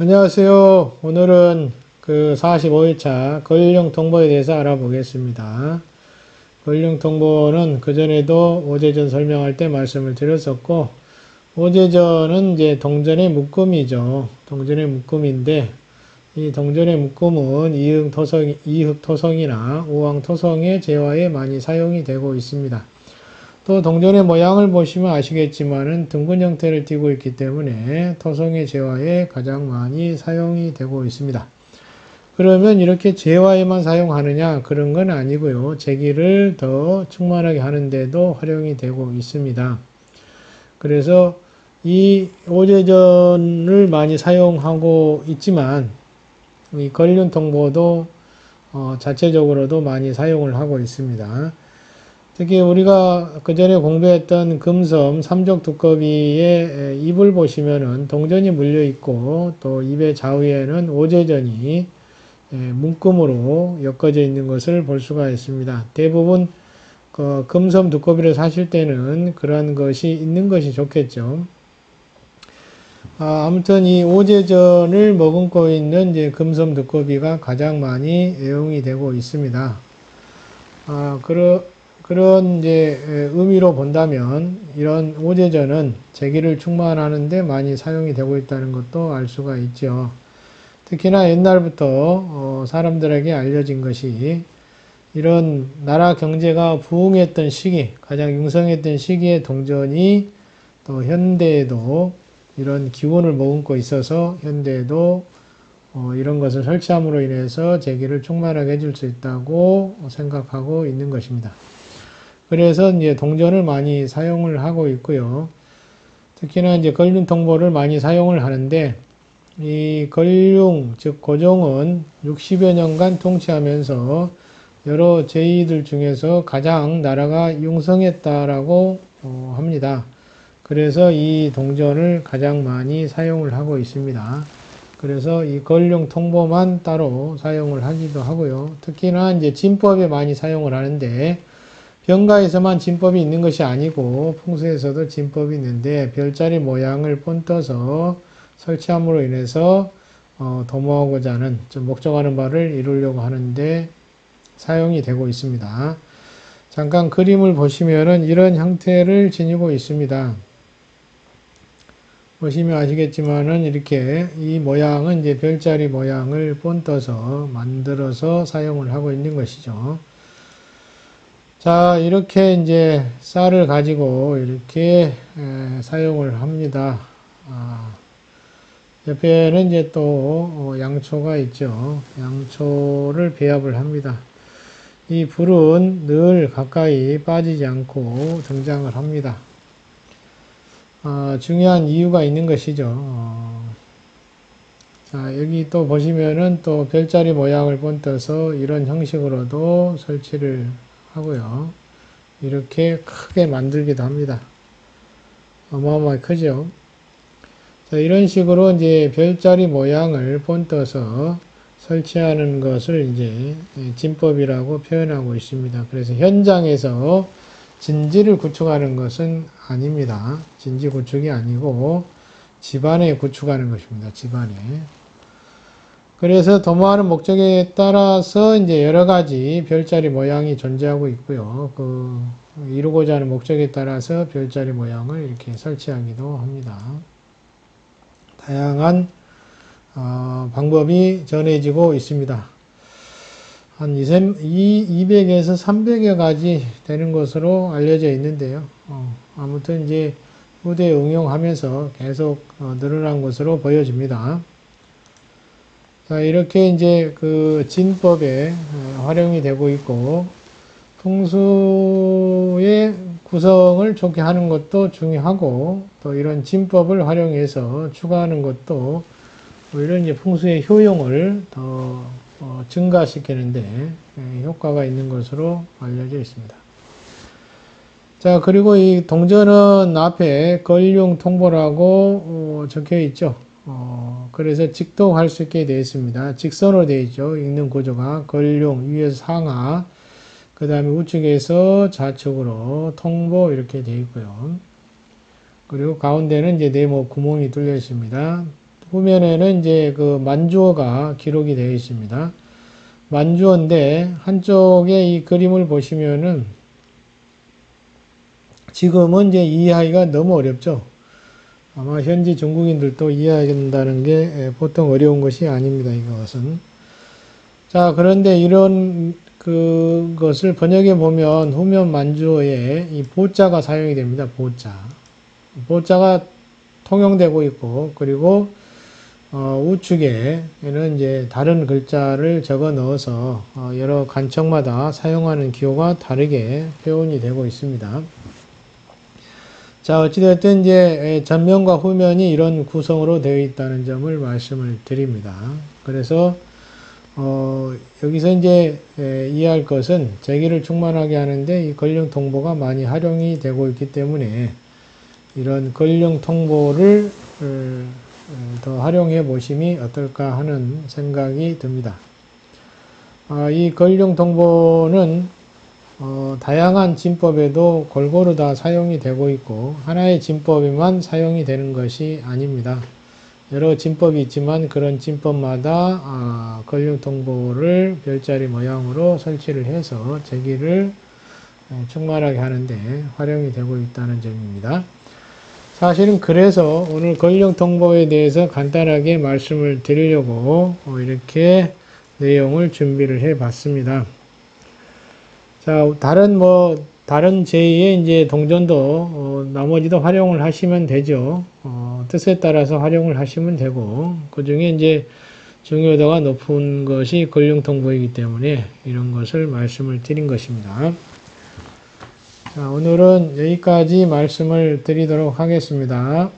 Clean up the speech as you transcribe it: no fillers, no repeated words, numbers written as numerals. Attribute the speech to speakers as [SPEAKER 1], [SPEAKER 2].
[SPEAKER 1] 안녕하세요. 오늘은 그 45일차 거일령 통보에 대해서 알아보겠습니다. 거일령 통보는 그전에도 오제전 설명할 때 말씀을 드렸었고, 오제전은 이제 동전의 묶음이죠. 동전의 묶음인데, 이 동전의 묶음은 이흙토성이나 우황토성의 재화에 많이 사용이 되고 있습니다. 또 동전의 모양을 보시면 아시겠지만은 둥근 형태를 띠고 있기 때문에 토성의 재화에 가장 많이 사용이 되고 있습니다. 그러면 이렇게 재화에만 사용하느냐? 그런 건 아니고요. 재기를 더 충만하게 하는데도 활용이 되고 있습니다. 그래서 이 오제전을 많이 사용하고 있지만 이 걸륜통보도 자체적으로도 많이 사용을 하고 있습니다. 특히 우리가 그전에 공부했던 금섬 삼족 두꺼비의 입을 보시면은 동전이 물려 있고 또 입의 좌우에는 오제전이 묶음으로 엮어져 있는 것을 볼 수가 있습니다. 대부분 그 금섬 두꺼비를 사실 때는 그러한 것이 있는 것이 좋겠죠. 아무튼 이 오제전을 머금고 있는 이제 금섬 두꺼비가 가장 많이 애용이 되고 있습니다. 그런 이제 의미로 본다면 이런 오제전은 재기를 충만하는데 많이 사용이 되고 있다는 것도 알 수가 있죠. 특히나 옛날부터 사람들에게 알려진 것이 이런 나라 경제가 부흥했던 시기, 가장 융성했던 시기의 동전이 또 현대에도 이런 기운을 머금고 있어서 현대에도 이런 것을 설치함으로 인해서 재기를 충만하게 해줄 수 있다고 생각하고 있는 것입니다. 그래서 이제 동전을 많이 사용을 하고 있고요. 특히나 이제 걸륜 통보를 많이 사용을 하는데 이 걸륜 즉 고종은 60여 년간 통치하면서 여러 제위들 중에서 가장 나라가 융성했다라고 합니다. 그래서 이 동전을 가장 많이 사용을 하고 있습니다. 그래서 이 걸륜 통보만 따로 사용을 하기도 하고요. 특히나 이제 진법에 많이 사용을 하는데 병가에서만 진법이 있는 것이 아니고 풍수에서도 진법이 있는데 별자리 모양을 본떠서 설치함으로 인해서 도모하고자 하는 좀 목적하는 바를 이루려고 하는데 사용이 되고 있습니다. 잠깐 그림을 보시면은 이런 형태를 지니고 있습니다. 보시면 아시겠지만은 이렇게 이 모양은 이제 별자리 모양을 본떠서 만들어서 사용을 하고 있는 것이죠. 자, 이렇게 이제 쌀을 가지고 이렇게 사용을 합니다. 옆에는 이제 또 양초가 있죠. 양초를 배합을 합니다. 이 불은 늘 가까이 빠지지 않고 등장을 합니다. 중요한 이유가 있는 것이죠. 자, 여기 또 보시면은 또 별자리 모양을 본떠서 이런 형식으로도 설치를 하고요. 이렇게 크게 만들기도 합니다. 어마어마하게 크죠. 자, 이런 식으로 이제 별자리 모양을 본떠서 설치하는 것을 이제 진법이라고 표현하고 있습니다. 그래서 현장에서 진지를 구축하는 것은 아닙니다. 진지 구축이 아니고 집안에 구축하는 것입니다. 집안에. 그래서 도모하는 목적에 따라서 이제 여러 가지 별자리 모양이 존재하고 있고요. 이루고자 하는 목적에 따라서 별자리 모양을 이렇게 설치하기도 합니다. 다양한 방법이 전해지고 있습니다. 한 200에서 300여 가지 되는 것으로 알려져 있는데요. 아무튼 이제 후대에 응용하면서 계속 늘어난 것으로 보여집니다. 자, 이렇게 이제 그 진법에 활용이 되고 있고, 풍수의 구성을 좋게 하는 것도 중요하고, 또 이런 진법을 활용해서 추가하는 것도 이런 이제 풍수의 효용을 더 증가시키는데 효과가 있는 것으로 알려져 있습니다. 자, 그리고 이 동전은 앞에 걸륜 통보라고 적혀 있죠. 그래서 직독할 수 있게 되어 있습니다. 직선으로 되어 있죠. 읽는 구조가 걸륜 위에서 상하, 그 다음에 우측에서 좌측으로 통보 이렇게 되어 있고요. 그리고 가운데는 이제 네모 구멍이 뚫려 있습니다. 후면에는 이제 그 만주어가 기록이 되어 있습니다. 만주어인데 한쪽에 이 그림을 보시면은 지금은 이제 이해하기가 너무 어렵죠. 아마 현지 중국인들도 이해한다는 게 보통 어려운 것이 아닙니다. 이것은. 자, 그런데 이런 그것을 번역해 보면 후면 만주어에 이 보자가 사용이 됩니다. 보자. 보자가 통용되고 있고, 그리고 우측에는 이제 다른 글자를 적어 넣어서 여러 간척마다 사용하는 기호가 다르게 표현이 되고 있습니다. 자, 어찌됐든 이제 전면과 후면이 이런 구성으로 되어 있다는 점을 말씀을 드립니다. 그래서 여기서 이제 이해할 것은 제기를 충만하게 하는데 이 권령 통보가 많이 활용이 되고 있기 때문에 이런 권령 통보를 더 활용해 보심이 어떨까 하는 생각이 듭니다. 이 권령 통보는 다양한 진법에도 골고루 다 사용이 되고 있고 하나의 진법에만 사용이 되는 것이 아닙니다. 여러 진법이 있지만 그런 진법마다 권령 통보를 별자리 모양으로 설치를 해서 제기를 충만하게 하는데 활용이 되고 있다는 점입니다. 사실은 그래서 오늘 권령 통보에 대해서 간단하게 말씀을 드리려고 이렇게 내용을 준비를 해 봤습니다. 자, 다른 제2의 이제 동전도 나머지도 활용을 하시면 되죠. 뜻에 따라서 활용을 하시면 되고 그 중에 이제 중요도가 높은 것이 권령 통보이기 때문에 이런 것을 말씀을 드린 것입니다. 자, 오늘은 여기까지 말씀을 드리도록 하겠습니다.